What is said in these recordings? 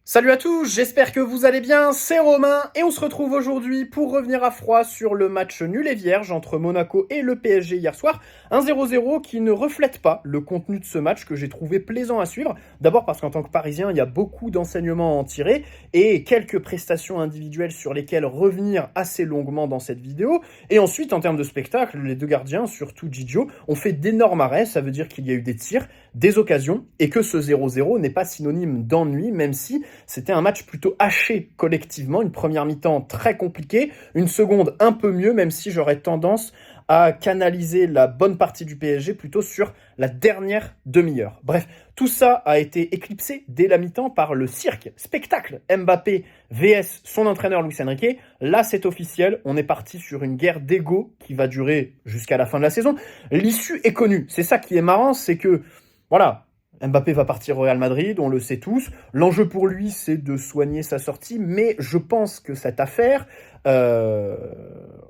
Salut à tous, j'espère que vous allez bien, c'est Romain et on se retrouve aujourd'hui pour revenir à froid sur le match nul et vierge entre Monaco et le PSG hier soir. Un 0-0 qui ne reflète pas le contenu de ce match que j'ai trouvé plaisant à suivre. D'abord parce qu'en tant que Parisien, il y a beaucoup d'enseignements à en tirer et quelques prestations individuelles sur lesquelles revenir assez longuement dans cette vidéo. Et ensuite, en termes de spectacle, les deux gardiens, surtout Gigio, ont fait d'énormes arrêts. Ça veut dire qu'il y a eu des tirs, des occasions et que ce 0-0 n'est pas synonyme d'ennui, même si c'était un match plutôt haché collectivement, une première mi-temps très compliquée, une seconde un peu mieux, même si j'aurais tendance à canaliser la bonne partie du PSG plutôt sur la dernière demi-heure. Bref, tout ça a été éclipsé dès la mi-temps par le cirque, spectacle Mbappé vs son entraîneur Luis Enrique. Là, c'est officiel, on est parti sur une guerre d'ego qui va durer jusqu'à la fin de la saison. L'issue est connue, c'est ça qui est marrant, c'est que, voilà, Mbappé va partir au Real Madrid, on le sait tous. L'enjeu pour lui, c'est de soigner sa sortie, mais je pense que cette affaire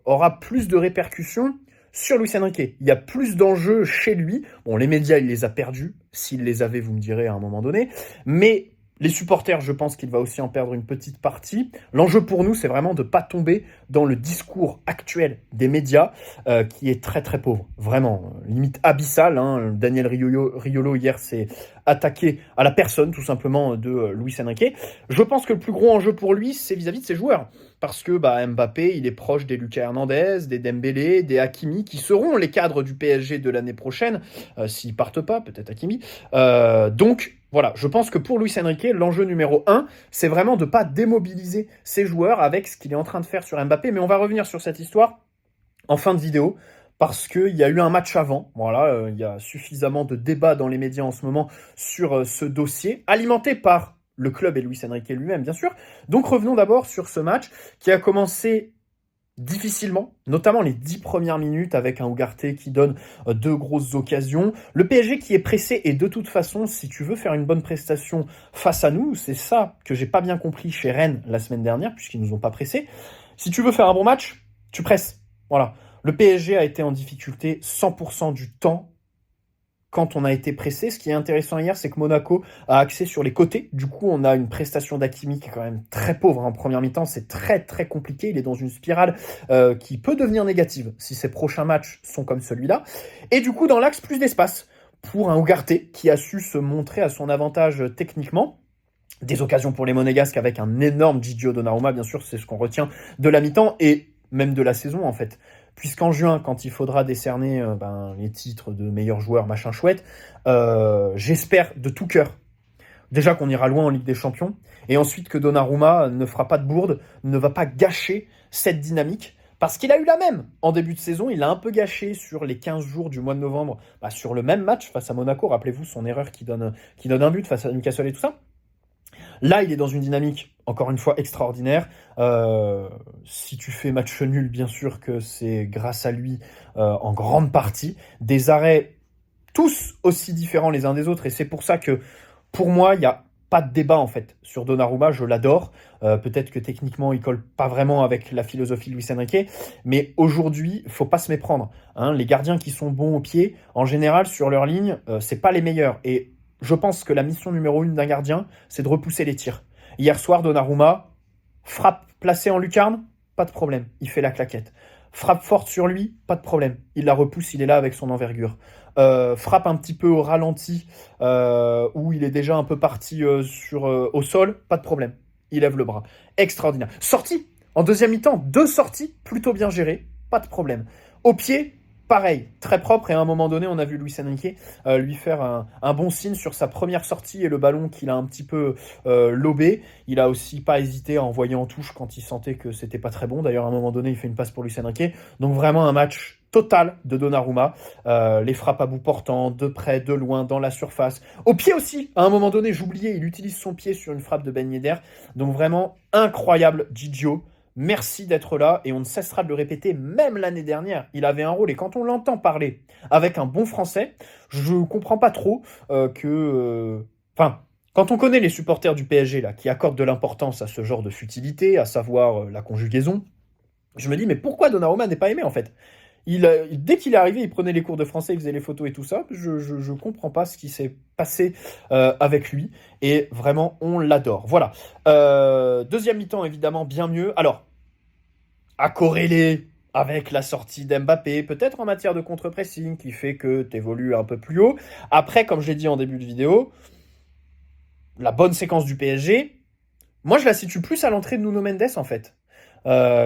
aura plus de répercussions sur Luis Enrique. Il y a plus d'enjeux chez lui. Bon, les médias, il les a perdus. S'il les avait, vous me direz à un moment donné. Mais les supporters, je pense qu'il va aussi en perdre une petite partie. L'enjeu pour nous, c'est vraiment de ne pas tomber dans le discours actuel des médias qui est très très pauvre. Vraiment, limite abyssal. Hein. Daniel Riolo hier s'est attaqué à la personne tout simplement de Luis Enrique. Je pense que le plus gros enjeu pour lui, c'est vis-à-vis de ses joueurs. Parce que Mbappé, il est proche des Lucas Hernandez, des Dembélé, des Hakimi, qui seront les cadres du PSG de l'année prochaine, s'ils partent pas, peut-être Hakimi. Donc, voilà, je pense que pour Luis Enrique, l'enjeu numéro 1, c'est vraiment de ne pas démobiliser ses joueurs avec ce qu'il est en train de faire sur Mbappé. Mais on va revenir sur cette histoire en fin de vidéo, parce qu'il y a eu un match avant. Voilà, il y a suffisamment de débats dans les médias en ce moment sur ce dossier, alimenté par le club et Luis Enrique lui-même, bien sûr. Donc revenons d'abord sur ce match qui a commencé difficilement, notamment les 10 premières minutes avec un Ugarte qui donne deux grosses occasions. Le PSG qui est pressé et de toute façon, si tu veux faire une bonne prestation face à nous, c'est ça que j'ai pas bien compris chez Rennes la semaine dernière, puisqu'ils nous ont pas pressés. Si tu veux faire un bon match, tu presses. Voilà. Le PSG a été en difficulté 100% du temps quand on a été pressé. Ce qui est intéressant hier, c'est que Monaco a axé sur les côtés. Du coup, on a une prestation d'Hakimi qui est quand même très pauvre en première mi-temps. C'est très très compliqué. Il est dans une spirale qui peut devenir négative si ses prochains matchs sont comme celui-là. Et du coup, dans l'axe, plus d'espace pour un Ugarte qui a su se montrer à son avantage techniquement. Des occasions pour les Monégasques avec un énorme Gigio Donnarumma, bien sûr, c'est ce qu'on retient de la mi-temps et même de la saison en fait. Puisqu'en juin, quand il faudra décerner les titres de meilleur joueur, machin chouette, j'espère de tout cœur, déjà qu'on ira loin en Ligue des Champions, et ensuite que Donnarumma ne fera pas de bourde, ne va pas gâcher cette dynamique, parce qu'il a eu la même en début de saison, il a un peu gâché sur les 15 jours du mois de novembre, sur le même match face à Monaco, rappelez-vous son erreur qui donne un but face à Newcastle et tout ça. Là, il est dans une dynamique, encore une fois, extraordinaire. Si tu fais match nul, bien sûr que c'est grâce à lui en grande partie. Des arrêts tous aussi différents les uns des autres. Et c'est pour ça que, pour moi, il n'y a pas de débat, en fait, sur Donnarumma. Je l'adore. Peut-être que techniquement, il colle pas vraiment avec la philosophie de Luis Enrique. Mais aujourd'hui, il faut pas se méprendre. Hein. Les gardiens qui sont bons au pied, en général, sur leur ligne, c'est pas les meilleurs. Et je pense que la mission numéro 1 d'un gardien, c'est de repousser les tirs. Hier soir, Donnarumma, frappe placée en lucarne, pas de problème, il fait la claquette. Frappe forte sur lui, pas de problème, il la repousse, il est là avec son envergure. Frappe un petit peu au ralenti, où il est déjà un peu parti au sol, pas de problème, il lève le bras. Extraordinaire. Sortie, en deuxième mi-temps, 2 sorties, plutôt bien gérées, pas de problème. Au pied, pareil, très propre, et à un moment donné, on a vu Luis Enrique lui faire un bon signe sur sa première sortie et le ballon qu'il a un petit peu lobé. Il a aussi pas hésité à envoyer en touche quand il sentait que c'était pas très bon. D'ailleurs, à un moment donné, il fait une passe pour Luis Enrique. Donc vraiment un match total de Donnarumma. Les frappes à bout portant, de près, de loin, dans la surface. Au pied aussi, à un moment donné, j'oubliais, il utilise son pied sur une frappe de Ben Yedder. Donc vraiment incroyable Gigio. Merci d'être là et on ne cessera de le répéter, même l'année dernière, il avait un rôle. Et quand on l'entend parler avec un bon français, je ne comprends pas trop quand on connaît les supporters du PSG là, qui accordent de l'importance à ce genre de futilité, à savoir la conjugaison, je me dis, mais pourquoi Donnarumma n'est pas aimé en fait? Dès qu'il est arrivé, il prenait les cours de français, il faisait les photos et tout ça. Je comprends pas ce qui s'est passé avec lui. Et vraiment, on l'adore. Voilà. Deuxième mi-temps, évidemment, bien mieux. Alors, à corréler avec la sortie d'Mbappé, peut-être en matière de contre-pressing, qui fait que tu évolues un peu plus haut. Après, comme je l'ai dit en début de vidéo, la bonne séquence du PSG, moi je la situe plus à l'entrée de Nuno Mendes en fait,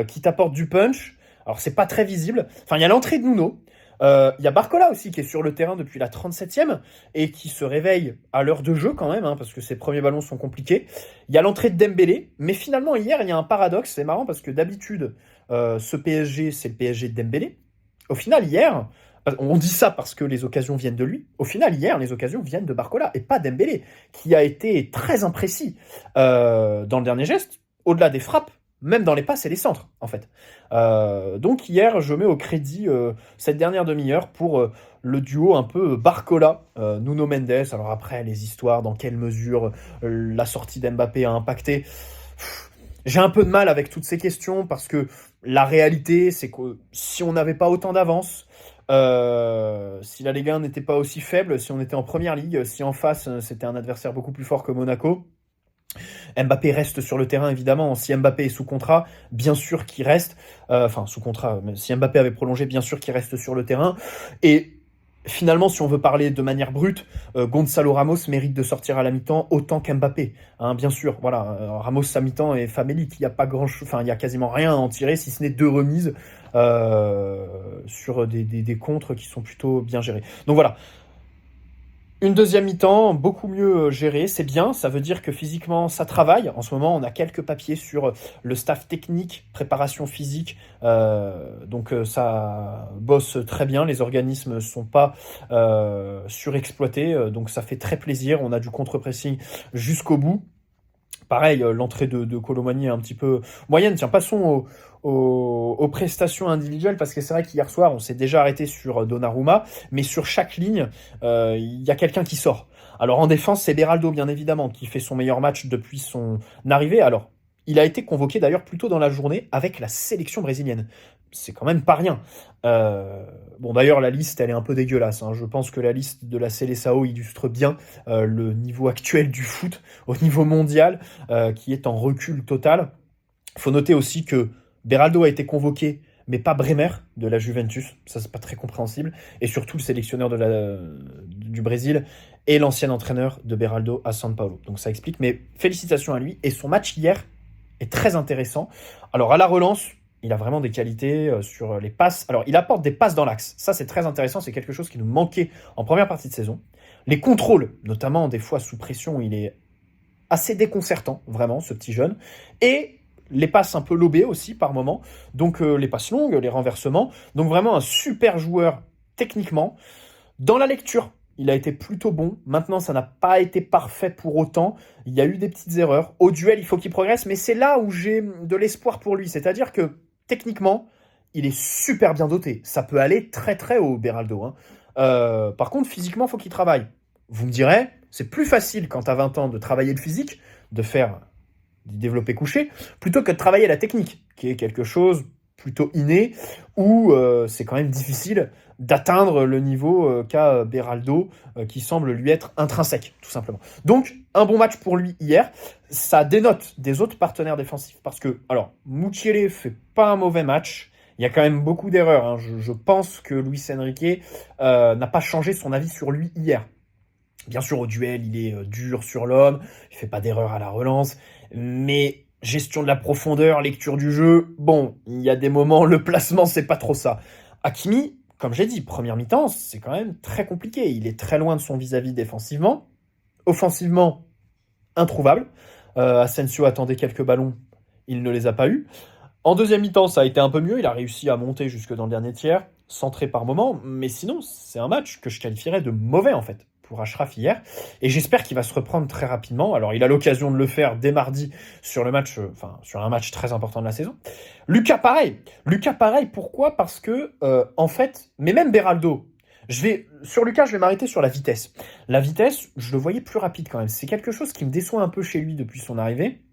qui t'apporte du punch. Alors c'est pas très visible. Enfin, il y a l'entrée de Nuno. Il y a Barcola aussi qui est sur le terrain depuis la 37e et qui se réveille à l'heure de jeu quand même, hein, parce que ses premiers ballons sont compliqués. Il y a l'entrée de Dembélé, mais finalement hier il y a un paradoxe, c'est marrant parce que d'habitude ce PSG c'est le PSG de Dembélé. Au final hier, on dit ça parce que les occasions viennent de lui. Au final hier les occasions viennent de Barcola et pas Dembélé, qui a été très imprécis dans le dernier geste, au-delà des frappes. Même dans les passes et les centres, en fait. Donc hier, je mets au crédit cette dernière demi-heure pour le duo un peu Barcola, Nuno Mendes. Alors après, les histoires, dans quelle mesure la sortie d'Mbappé a impacté. J'ai un peu de mal avec toutes ces questions parce que la réalité, c'est que si on n'avait pas autant d'avance, si la Ligue 1 n'était pas aussi faible, si on était en première ligue, si en face c'était un adversaire beaucoup plus fort que Monaco, Mbappé reste sur le terrain, évidemment. Si Mbappé est sous contrat, bien sûr qu'il reste. Enfin, sous contrat, mais si Mbappé avait prolongé, bien sûr qu'il reste sur le terrain. Et finalement, si on veut parler de manière brute, Gonzalo Ramos mérite de sortir à la mi-temps autant qu'Mbappé. Hein, bien sûr, voilà. Ramos, sa mi-temps est famélique. Il n'y a pas il y a quasiment rien à en tirer, si ce n'est 2 remises sur des contres qui sont plutôt bien gérés. Donc voilà. Une deuxième mi-temps, beaucoup mieux gérée, c'est bien, ça veut dire que physiquement ça travaille. En ce moment, on a quelques papiers sur le staff technique, préparation physique, donc ça bosse très bien, les organismes ne sont pas surexploités, donc ça fait très plaisir, on a du contre-pressing jusqu'au bout. Pareil, l'entrée de Kolo Muani est un petit peu moyenne. Tiens, passons aux prestations individuelles, parce que c'est vrai qu'hier soir, on s'est déjà arrêté sur Donnarumma, mais sur chaque ligne, il y a quelqu'un qui sort. Alors en défense, c'est Beraldo, bien évidemment, qui fait son meilleur match depuis son arrivée. Alors, il a été convoqué d'ailleurs plus tôt dans la journée avec la sélection brésilienne. C'est quand même pas rien. Bon, d'ailleurs, la liste, elle est un peu dégueulasse. Hein. Je pense que la liste de la Seleção illustre bien le niveau actuel du foot au niveau mondial, qui est en recul total. Il faut noter aussi que Beraldo a été convoqué, mais pas Bremer de la Juventus. Ça, c'est pas très compréhensible. Et surtout, le sélectionneur du Brésil et l'ancien entraîneur de Beraldo à São Paulo. Donc ça explique, mais félicitations à lui. Et son match hier est très intéressant. Alors, à la relance, il a vraiment des qualités sur les passes. Alors, il apporte des passes dans l'axe. Ça, c'est très intéressant. C'est quelque chose qui nous manquait en première partie de saison. Les contrôles, notamment des fois sous pression, il est assez déconcertant, vraiment, ce petit jeune. Et les passes un peu lobées aussi, par moment. Donc, les passes longues, les renversements. Donc, vraiment un super joueur techniquement. Dans la lecture, il a été plutôt bon. Maintenant, ça n'a pas été parfait pour autant. Il y a eu des petites erreurs. Au duel, il faut qu'il progresse. Mais c'est là où j'ai de l'espoir pour lui. C'est-à-dire que techniquement, il est super bien doté. Ça peut aller très très haut, Beraldo. Hein. Par contre, physiquement, il faut qu'il travaille. Vous me direz, c'est plus facile quand tu as 20 ans de travailler le physique, de faire du développé couché, plutôt que de travailler la technique, qui est quelque chose plutôt inné, où c'est quand même difficile d'atteindre le niveau qu'a Beraldo, qui semble lui être intrinsèque, tout simplement. Donc, un bon match pour lui hier. Ça dénote des autres partenaires défensifs, parce que, alors, Mukiele fait pas un mauvais match. Il y a quand même beaucoup d'erreurs. Hein. Je pense que Luis Enrique n'a pas changé son avis sur lui hier. Bien sûr, au duel, il est dur sur l'homme, il fait pas d'erreur à la relance, mais gestion de la profondeur, lecture du jeu, bon, il y a des moments, le placement, c'est pas trop ça. Hakimi, comme j'ai dit, première mi-temps, c'est quand même très compliqué. Il est très loin de son vis-à-vis défensivement. Offensivement, introuvable. Asensio attendait quelques ballons, il ne les a pas eus. En deuxième mi-temps, ça a été un peu mieux. Il a réussi à monter jusque dans le dernier tiers, centré par moment. Mais sinon, c'est un match que je qualifierais de mauvais, en fait, pour Achraf hier. Et j'espère qu'il va se reprendre très rapidement. Alors, il a l'occasion de le faire dès mardi sur le match, sur un match très important de la saison. Lucas, pareil. Pourquoi ? Parce que, en fait, mais même Beraldo, sur Lucas, je vais m'arrêter sur la vitesse. La vitesse, je le voyais plus rapide quand même. C'est quelque chose qui me déçoit un peu chez lui depuis son arrivée.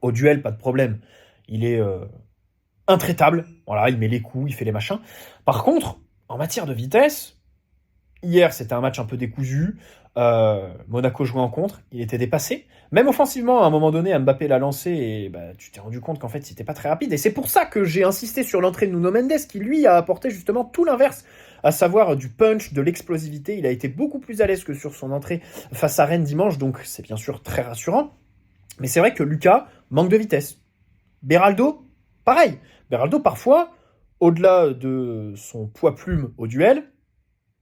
Au duel, pas de problème. Il est intraitable. Voilà, il met les coups, il fait les machins. Par contre, en matière de vitesse, hier, c'était un match un peu décousu. Monaco jouait en contre, il était dépassé. Même offensivement, à un moment donné, Mbappé l'a lancé et tu t'es rendu compte qu'en fait, c'était pas très rapide. Et c'est pour ça que j'ai insisté sur l'entrée de Nuno Mendes, qui lui a apporté justement tout l'inverse, à savoir du punch, de l'explosivité. Il a été beaucoup plus à l'aise que sur son entrée face à Rennes dimanche, donc c'est bien sûr très rassurant. Mais c'est vrai que Lucas manque de vitesse. Beraldo, pareil. Beraldo, parfois, au-delà de son poids-plume au duel,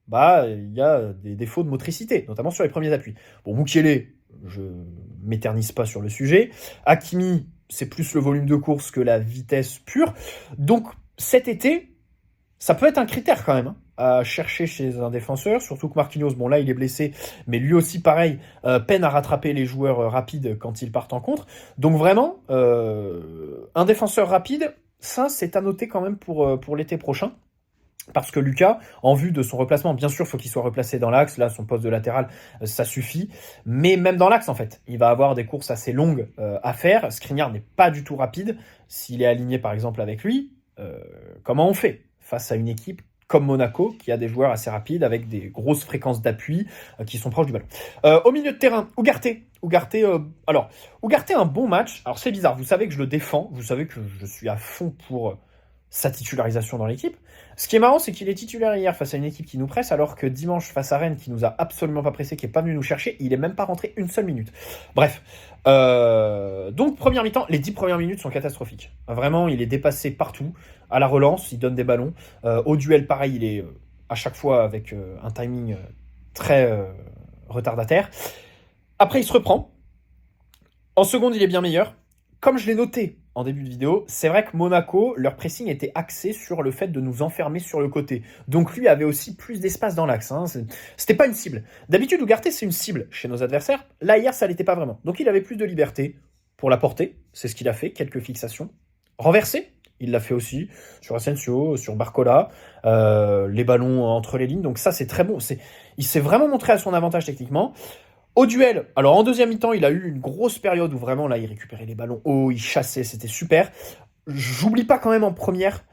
il y a des défauts de motricité, notamment sur les premiers appuis. Bon, Mukiele, je m'éternise pas sur le sujet. Hakimi, c'est plus le volume de course que la vitesse pure. Donc, cet été, ça peut être un critère quand même, hein, à chercher chez un défenseur, surtout que Marquinhos, bon là il est blessé, mais lui aussi pareil, peine à rattraper les joueurs rapides quand ils partent en contre. Donc vraiment, un défenseur rapide, ça c'est à noter quand même pour l'été prochain. Parce que Lucas, en vue de son replacement, bien sûr, il faut qu'il soit replacé dans l'axe. Là, son poste de latéral, ça suffit. Mais même dans l'axe, en fait, il va avoir des courses assez longues à faire. Skriniar n'est pas du tout rapide. S'il est aligné, par exemple, avec lui, comment on fait face à une équipe comme Monaco, qui a des joueurs assez rapides, avec des grosses fréquences d'appui, qui sont proches du ballon. Au milieu de terrain, Ugarte, un bon match. Alors, c'est bizarre. Vous savez que je le défends. Vous savez que je suis à fond pour sa titularisation dans l'équipe. Ce qui est marrant, c'est qu'il est titulaire hier face à une équipe qui nous presse, alors que dimanche face à Rennes, qui nous a absolument pas pressé, qui est pas venu nous chercher, il est même pas rentré une seule minute. Bref. Donc, première mi-temps, les 10 premières minutes sont catastrophiques. Vraiment, il est dépassé partout. À la relance, il donne des ballons. Au duel, pareil, il est à chaque fois avec un timing très retardataire. Après, il se reprend. En seconde, il est bien meilleur. Comme je l'ai noté en début de vidéo, c'est vrai que Monaco, leur pressing était axé sur le fait de nous enfermer sur le côté. Donc lui avait aussi plus d'espace dans l'axe. Hein. C'était pas une cible. D'habitude, Ugarte, c'est une cible chez nos adversaires. Là, hier, ça l'était pas vraiment. Donc il avait plus de liberté pour la porter. C'est ce qu'il a fait, quelques fixations. Renversé, il l'a fait aussi sur Asensio, sur Barcola, les ballons entre les lignes. Donc ça, c'est très bon. Il s'est vraiment montré à son avantage techniquement. Au duel, alors en deuxième mi-temps, il a eu une grosse période où vraiment là, il récupérait les ballons hauts, il chassait, c'était super. J'oublie pas quand même en première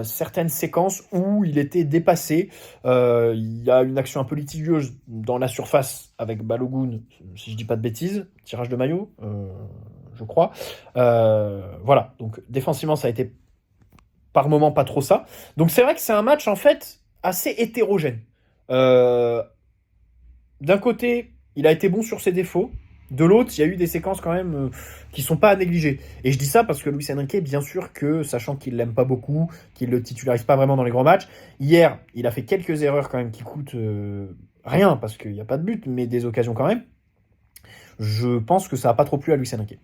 certaines séquences où il était dépassé. Il y a une action un peu litigieuse dans la surface avec Balogun, si je dis pas de bêtises, tirage de maillot, je crois. Voilà, donc défensivement, ça a été par moment pas trop ça. Donc c'est vrai que c'est un match en fait assez hétérogène. D'un côté, il a été bon sur ses défauts. De l'autre, il y a eu des séquences quand même qui sont pas à négliger. Et je dis ça parce que Luis Enrique, bien sûr que, sachant qu'il l'aime pas beaucoup, qu'il le titularise pas vraiment dans les grands matchs, hier, il a fait quelques erreurs quand même qui coûtent rien, parce qu'il n'y a pas de but, mais des occasions quand même. Je pense que ça n'a pas trop plu à Luis Enrique.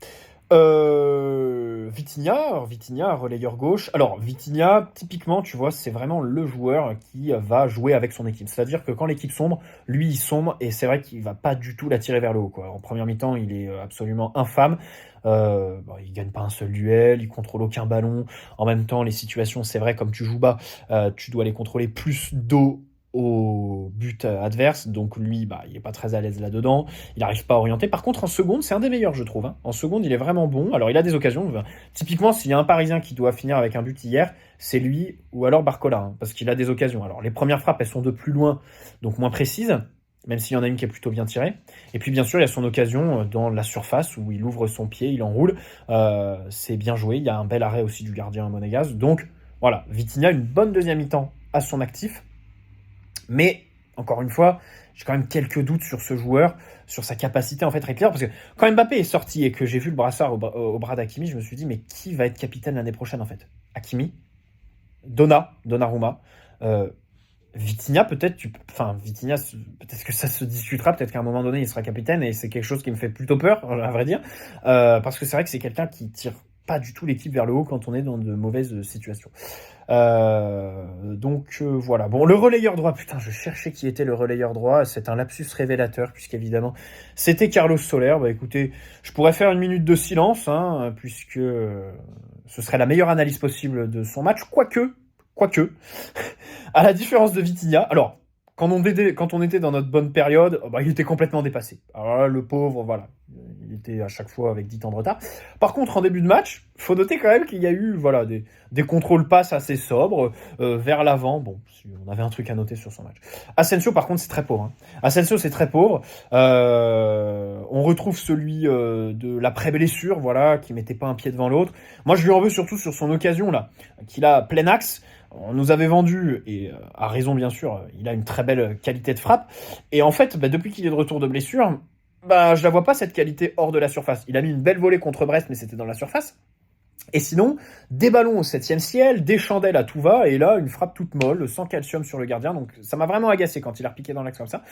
Vitinha, relayeur gauche. Alors, Vitinha, typiquement, tu vois, c'est vraiment le joueur qui va jouer avec son équipe. C'est-à-dire que quand l'équipe sombre, lui, il sombre, et c'est vrai qu'il va pas du tout la tirer vers le haut, quoi. En première mi-temps, il est absolument infâme. Il gagne pas un seul duel, il contrôle aucun ballon. En même temps, les situations, c'est vrai, comme tu joues bas, tu dois les contrôler plus dos au but adverse, donc lui, il est pas très à l'aise là-dedans, il n'arrive pas à orienter. Par contre, en seconde, c'est un des meilleurs, je trouve. Hein. En seconde, il est vraiment bon. Alors, il a des occasions. Typiquement, s'il y a un Parisien qui doit finir avec un but hier, c'est lui ou alors Barcola, hein, parce qu'il a des occasions. Alors, les premières frappes, elles sont de plus loin, donc moins précises, même s'il y en a une qui est plutôt bien tirée. Et puis, bien sûr, il y a son occasion dans la surface où il ouvre son pied, il enroule. C'est bien joué. Il y a un bel arrêt aussi du gardien monégasque. Donc, voilà, Vitinha, une bonne deuxième mi-temps à son actif. Mais, encore une fois, j'ai quand même quelques doutes sur ce joueur, sur sa capacité en fait très claire, parce que quand Mbappé est sorti et que j'ai vu le brassard au bras d'Hakimi, je me suis dit, mais qui va être capitaine l'année prochaine en fait? Hakimi, Donnarumma, Vitinha peut-être, Vitinha, peut-être que ça se discutera, peut-être qu'à un moment donné il sera capitaine, et c'est quelque chose qui me fait plutôt peur, à vrai dire, parce que c'est vrai que c'est quelqu'un qui tire pas du tout l'équipe vers le haut quand on est dans de mauvaises situations. Voilà. Bon, le relayeur droit, putain, je cherchais qui était le relayeur droit. C'est un lapsus révélateur, puisqu'évidemment, c'était Carlos Soler. Écoutez, je pourrais faire une minute de silence, hein, puisque ce serait la meilleure analyse possible de son match. Quoique, à la différence de Vitinha. Alors, quand on était dans notre bonne période, il était complètement dépassé. Alors là, le pauvre, voilà, il était à chaque fois avec 10 temps de retard. Par contre, en début de match, faut noter quand même qu'il y a eu voilà, des contrôles passes assez sobres vers l'avant. Bon, si on avait un truc à noter sur son match. Asensio, par contre, c'est très pauvre. Hein. Asensio, c'est très pauvre. On retrouve celui de l'après-blessure, voilà, qui mettait pas un pied devant l'autre. Moi, je lui en veux surtout sur son occasion, là, qu'il a plein axe. On nous avait vendu, et à raison bien sûr, il a une très belle qualité de frappe. Et en fait, depuis qu'il est de retour de blessure, je la vois pas cette qualité hors de la surface. Il a mis une belle volée contre Brest, mais c'était dans la surface. Et sinon, des ballons au 7e ciel, des chandelles à tout va, et là, une frappe toute molle, sans calcium sur le gardien. Donc ça m'a vraiment agacé quand il a repiqué dans l'axe comme ça.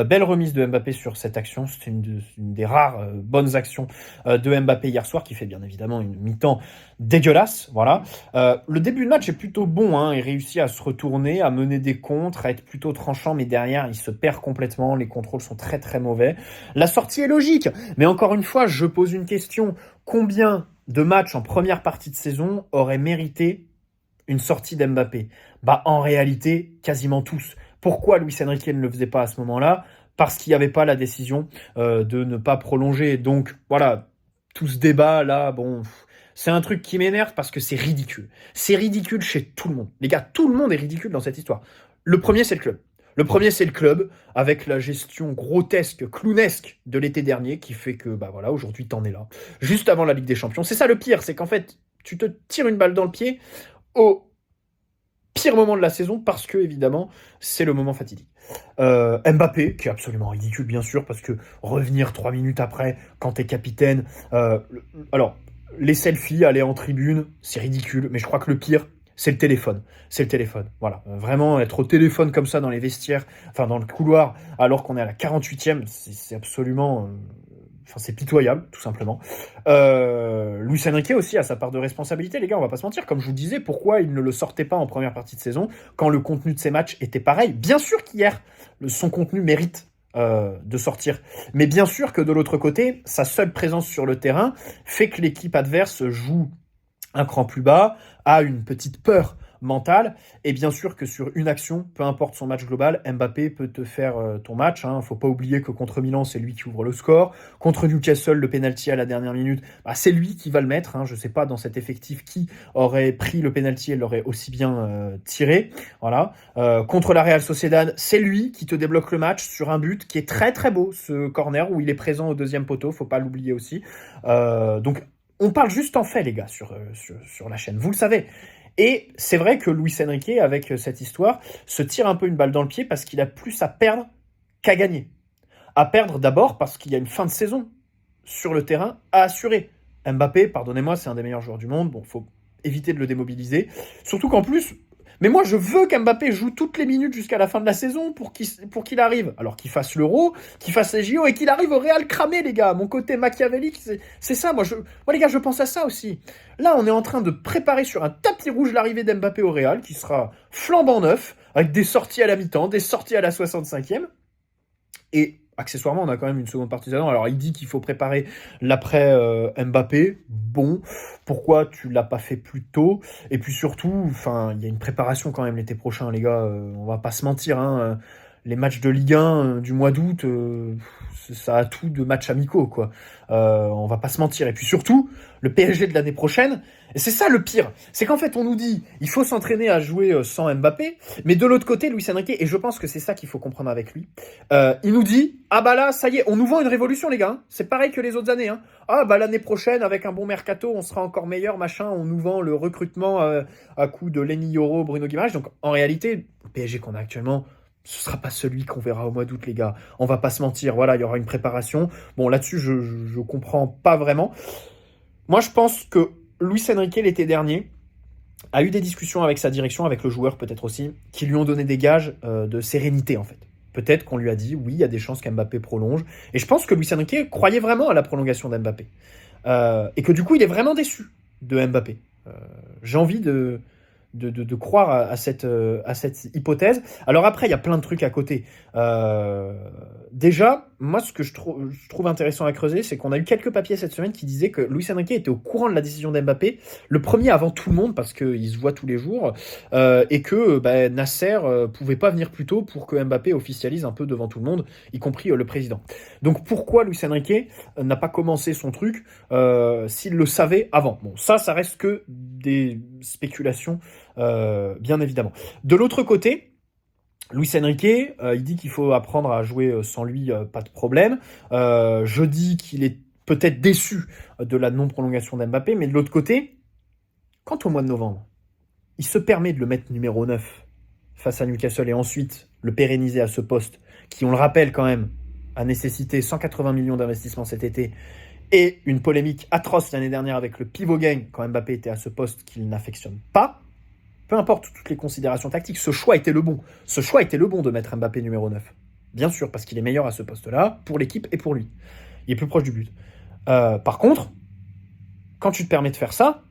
Belle remise de Mbappé sur cette action. C'était une des rares bonnes actions de Mbappé hier soir, qui fait bien évidemment une mi-temps dégueulasse. Voilà. Le début de match est plutôt bon. Hein. Il réussit à se retourner, à mener des contres, à être plutôt tranchant, mais derrière, il se perd complètement. Les contrôles sont très très mauvais. La sortie est logique. Mais encore une fois, je pose une question. Combien de matchs en première partie de saison auraient mérité une sortie d'Mbappé? En réalité, quasiment tous. Pourquoi Luis Enrique ne le faisait pas à ce moment-là? Parce qu'il n'y avait pas la décision de ne pas prolonger. Donc voilà, tout ce débat là, c'est un truc qui m'énerve parce que c'est ridicule. C'est ridicule chez tout le monde. Les gars, tout le monde est ridicule dans cette histoire. Le premier, c'est le club. Le premier, c'est le club, avec la gestion grotesque, clownesque de l'été dernier, qui fait que, voilà, aujourd'hui, t'en es là. Juste avant la Ligue des Champions. C'est ça le pire, c'est qu'en fait, tu te tires une balle dans le pied au pire moment de la saison, parce que, évidemment, c'est le moment fatidique. Mbappé, qui est absolument ridicule, bien sûr, parce que revenir 3 minutes après, quand t'es capitaine... alors, les selfies, aller en tribune, c'est ridicule, mais je crois que le pire... c'est le téléphone. C'est le téléphone. Voilà. Vraiment, être au téléphone comme ça dans les vestiaires, enfin dans le couloir, alors qu'on est à la 48e, c'est absolument... c'est pitoyable, tout simplement. Luis Enrique aussi a sa part de responsabilité, les gars, on va pas se mentir. Comme je vous disais, pourquoi il ne le sortait pas en première partie de saison, quand le contenu de ses matchs était pareil? Bien sûr qu'hier, son contenu mérite de sortir. Mais bien sûr que de l'autre côté, sa seule présence sur le terrain fait que l'équipe adverse joue un cran plus bas, a une petite peur mentale, et bien sûr que sur une action, peu importe son match global, Mbappé peut te faire ton match. Hein. Faut pas oublier que contre Milan, c'est lui qui ouvre le score. Contre Newcastle, le penalty à la dernière minute, c'est lui qui va le mettre. Hein. Je sais pas dans cet effectif qui aurait pris le penalty et l'aurait aussi bien tiré. Voilà. Contre la Real Sociedad, c'est lui qui te débloque le match sur un but qui est très très beau, ce corner où il est présent au deuxième poteau, faut pas l'oublier aussi. Donc on parle juste en fait, les gars, sur la chaîne. Vous le savez. Et c'est vrai que Luis Enrique, avec cette histoire, se tire un peu une balle dans le pied parce qu'il a plus à perdre qu'à gagner. À perdre d'abord parce qu'il y a une fin de saison sur le terrain à assurer. Mbappé, pardonnez-moi, c'est un des meilleurs joueurs du monde. Bon, faut éviter de le démobiliser. Surtout qu'en plus... Mais moi, je veux qu'Mbappé joue toutes les minutes jusqu'à la fin de la saison pour qu'il arrive. Alors qu'il fasse l'Euro, qu'il fasse les JO et qu'il arrive au Real cramé, les gars. Mon côté machiavélique, c'est ça. Moi, les gars, je pense à ça aussi. Là, on est en train de préparer sur un tapis rouge l'arrivée d'Mbappé au Real, qui sera flambant neuf, avec des sorties à la mi-temps, des sorties à la 65e. Et accessoirement, on a quand même une seconde partie de saison. Alors, il dit qu'il faut préparer l'après Mbappé. Bon, pourquoi tu l'as pas fait plus tôt? Et puis surtout, il y a une préparation quand même l'été prochain, les gars. On va pas se mentir. Hein, les matchs de Ligue 1 du mois d'août, ça a tout de matchs amicaux, quoi. On va pas se mentir. Et puis surtout, le PSG de l'année prochaine, et c'est ça le pire, c'est qu'en fait on nous dit il faut s'entraîner à jouer sans Mbappé, mais de l'autre côté, Luis Enrique, et je pense que c'est ça qu'il faut comprendre avec lui, il nous dit là, ça y est, on nous vend une révolution, les gars. Hein. C'est pareil que les autres années. Hein. L'année prochaine, avec un bon mercato, on sera encore meilleur, machin. On nous vend le recrutement à coup de Lenny Yoro, Bruno Guimaraes. Donc en réalité, le PSG qu'on a actuellement, ce sera pas celui qu'on verra au mois d'août, les gars. On va pas se mentir. Voilà, il y aura une préparation. Bon, là-dessus, je comprends pas vraiment. Moi, je pense que Luis Enrique, l'été dernier, a eu des discussions avec sa direction, avec le joueur peut-être aussi, qui lui ont donné des gages de sérénité, en fait. Peut-être qu'on lui a dit, oui, il y a des chances qu'Mbappé prolonge. Et je pense que Luis Enrique croyait vraiment à la prolongation d'Mbappé. Et que du coup, il est vraiment déçu de Mbappé. J'ai envie de croire à cette hypothèse. Alors après, il y a plein de trucs à côté. Déjà, moi, ce que je trouve intéressant à creuser, c'est qu'on a eu quelques papiers cette semaine qui disaient que Luis Enrique était au courant de la décision d'Mbappé, le premier avant tout le monde, parce qu'il se voit tous les jours, et que Nasser pouvait pas venir plus tôt pour que Mbappé officialise un peu devant tout le monde, y compris le président. Donc pourquoi Luis Enrique n'a pas commencé son truc s'il le savait avant? Bon, ça reste que des spéculations, bien évidemment. De l'autre côté, Luis Enrique, il dit qu'il faut apprendre à jouer sans lui, pas de problème. Je dis qu'il est peut-être déçu de la non-prolongation d'Mbappé, mais de l'autre côté, quand au mois de novembre, il se permet de le mettre numéro 9 face à Newcastle et ensuite le pérenniser à ce poste, qui, on le rappelle quand même, a nécessité 180 millions d'investissements cet été, et une polémique atroce l'année dernière avec le pivot gang quand Mbappé était à ce poste qu'il n'affectionne pas. Peu importe toutes les considérations tactiques, ce choix était le bon. Ce choix était le bon de mettre Mbappé numéro 9. Bien sûr, parce qu'il est meilleur à ce poste-là, pour l'équipe et pour lui. Il est plus proche du but. Par contre, quand tu te permets de faire ça,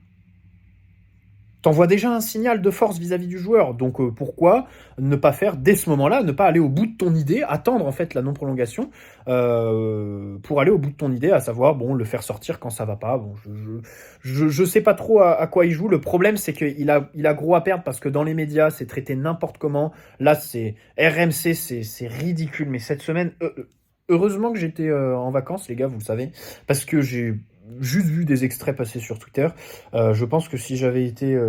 t'envoies déjà un signal de force vis-à-vis du joueur. Donc pourquoi ne pas faire dès ce moment-là, ne pas aller au bout de ton idée, attendre en fait la non-prolongation pour aller au bout de ton idée, à savoir le faire sortir quand ça va pas. Bon, je sais pas trop à quoi il joue. Le problème c'est qu'il a gros à perdre parce que dans les médias c'est traité n'importe comment. Là c'est RMC, c'est ridicule. Mais cette semaine, heureusement que j'étais en vacances, les gars, vous le savez, parce que j'ai juste vu des extraits passer sur Twitter. Je pense que si j'avais été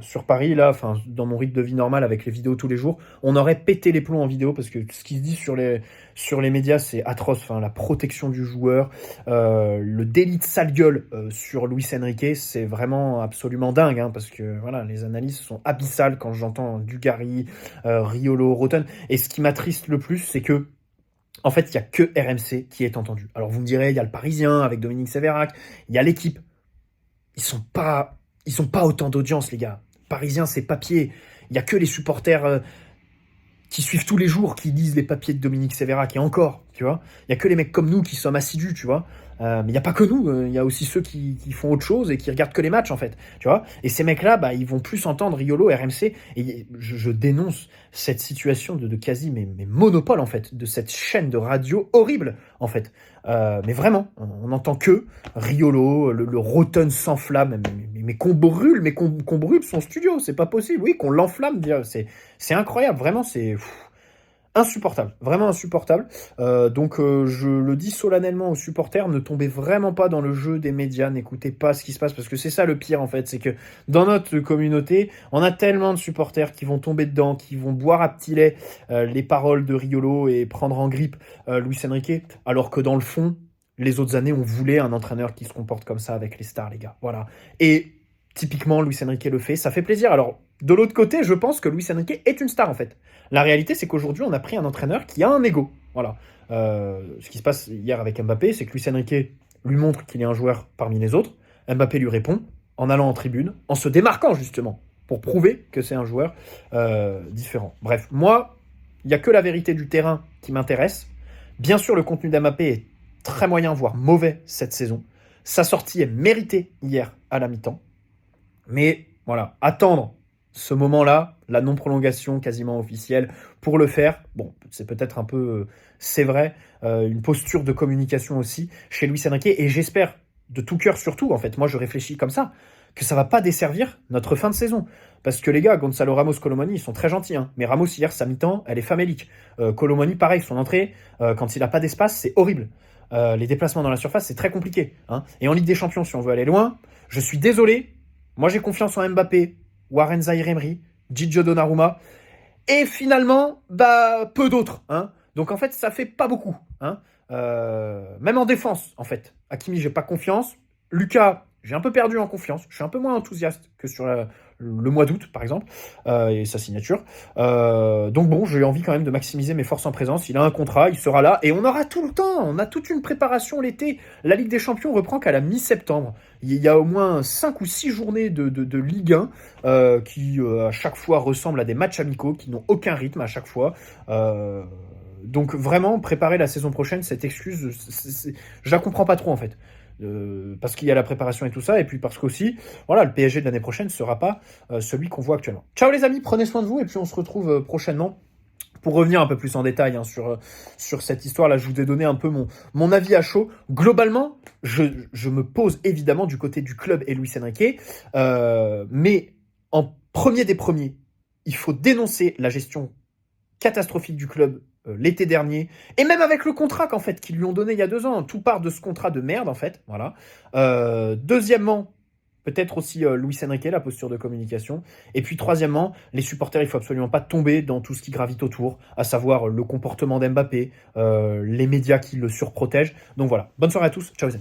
sur Paris, là, dans mon rythme de vie normal avec les vidéos tous les jours, on aurait pété les plombs en vidéo parce que ce qui se dit sur les médias, c'est atroce. La protection du joueur, le délit de sale gueule sur Luis Enrique, c'est vraiment absolument dingue, hein, parce que voilà, les analyses sont abyssales quand j'entends Dugarry, Riolo, Roten. Et ce qui m'attriste le plus, c'est que en fait, il n'y a que RMC qui est entendu. Alors vous me direz, il y a le Parisien avec Dominique Sévérac, il y a l'équipe. Ils sont pas autant d'audience, les gars. Parisien, c'est papier. Il n'y a que les supporters qui suivent tous les jours, qui lisent les papiers de Dominique Sévérac, et encore, tu vois. Il n'y a que les mecs comme nous qui sommes assidus, tu vois. Mais il n'y a pas que nous, il y a aussi ceux qui font autre chose et qui regardent que les matchs, en fait, tu vois. Et ces mecs-là, ils vont plus entendre Riolo, RMC, et je dénonce cette situation de quasi mais monopole, en fait, de cette chaîne de radio horrible, en fait. Mais vraiment, on n'entend que Riolo, le Roten s'enflamme, mais qu'on brûle son studio, c'est pas possible, oui, qu'on l'enflamme, c'est incroyable, vraiment, c'est insupportable, vraiment insupportable. Donc je le dis solennellement aux supporters, ne tombez vraiment pas dans le jeu des médias, n'écoutez pas ce qui se passe, parce que c'est ça le pire en fait, c'est que dans notre communauté, on a tellement de supporters qui vont tomber dedans, qui vont boire à petit lait les paroles de Riolo et prendre en grippe Luis Enrique, alors que dans le fond, les autres années, on voulait un entraîneur qui se comporte comme ça avec les stars, les gars. Voilà. Et typiquement, Luis Enrique le fait, ça fait plaisir. Alors, de l'autre côté, je pense que Luis Enrique est une star, en fait. La réalité, c'est qu'aujourd'hui, on a pris un entraîneur qui a un ego. Voilà. Ce qui se passe hier avec Mbappé, c'est que Luis Enrique lui montre qu'il est un joueur parmi les autres. Mbappé lui répond en allant en tribune, en se démarquant, justement, pour prouver que c'est un joueur différent. Bref, moi, il n'y a que la vérité du terrain qui m'intéresse. Bien sûr, le contenu d'Mbappé est très moyen, voire mauvais cette saison. Sa sortie est méritée hier à la mi-temps. Mais voilà, attendre ce moment-là, la non-prolongation quasiment officielle, pour le faire, bon, c'est peut-être un peu, c'est vrai, une posture de communication aussi chez Luis Enrique, et j'espère de tout cœur surtout, en fait, moi je réfléchis comme ça, que ça va pas desservir notre fin de saison. Parce que les gars, Gonzalo Ramos, Colomani, ils sont très gentils, hein. Mais Ramos, hier, sa mi-temps, elle est famélique. Colomani, pareil, son entrée, quand il n'a pas d'espace, c'est horrible. Les déplacements dans la surface, c'est très compliqué, hein. Et en Ligue des Champions, si on veut aller loin, je suis désolé, moi j'ai confiance en Mbappé, Warren Zaïre-Emery, Gigio Donnarumma, et finalement, peu d'autres, hein. Donc en fait, ça fait pas beaucoup, hein. Même en défense, en fait. Hakimi, j'ai pas confiance. Lucas, j'ai un peu perdu en confiance. Je suis un peu moins enthousiaste que sur le mois d'août, par exemple, et sa signature. Donc bon, j'ai envie quand même de maximiser mes forces en présence. Il a un contrat, il sera là, et on aura tout le temps. On a toute une préparation l'été. La Ligue des Champions reprend qu'à la mi-septembre. Il y a au moins 5 ou 6 journées de Ligue 1 qui, à chaque fois, ressemblent à des matchs amicaux, qui n'ont aucun rythme à chaque fois. Donc vraiment, préparer la saison prochaine, cette excuse, je la comprends pas trop en fait. Parce qu'il y a la préparation et tout ça, et puis parce qu'aussi, voilà, le PSG de l'année prochaine ne sera pas celui qu'on voit actuellement. Ciao les amis, prenez soin de vous, et puis on se retrouve prochainement Pour revenir un peu plus en détail sur cette histoire-là, je vous ai donné un peu mon avis à chaud. Globalement, je me pose évidemment du côté du club et Luis Enrique, mais en premier des premiers, il faut dénoncer la gestion catastrophique du club l'été dernier, et même avec le contrat qu'en fait qu'ils lui ont donné il y a 2 ans. Tout part de ce contrat de merde en fait. Voilà. Deuxièmement, peut-être aussi Luis Enrique, la posture de communication. Et puis troisièmement, les supporters, il faut absolument pas tomber dans tout ce qui gravite autour, à savoir le comportement d'Mbappé, les médias qui le surprotègent. Donc voilà, bonne soirée à tous, ciao les amis.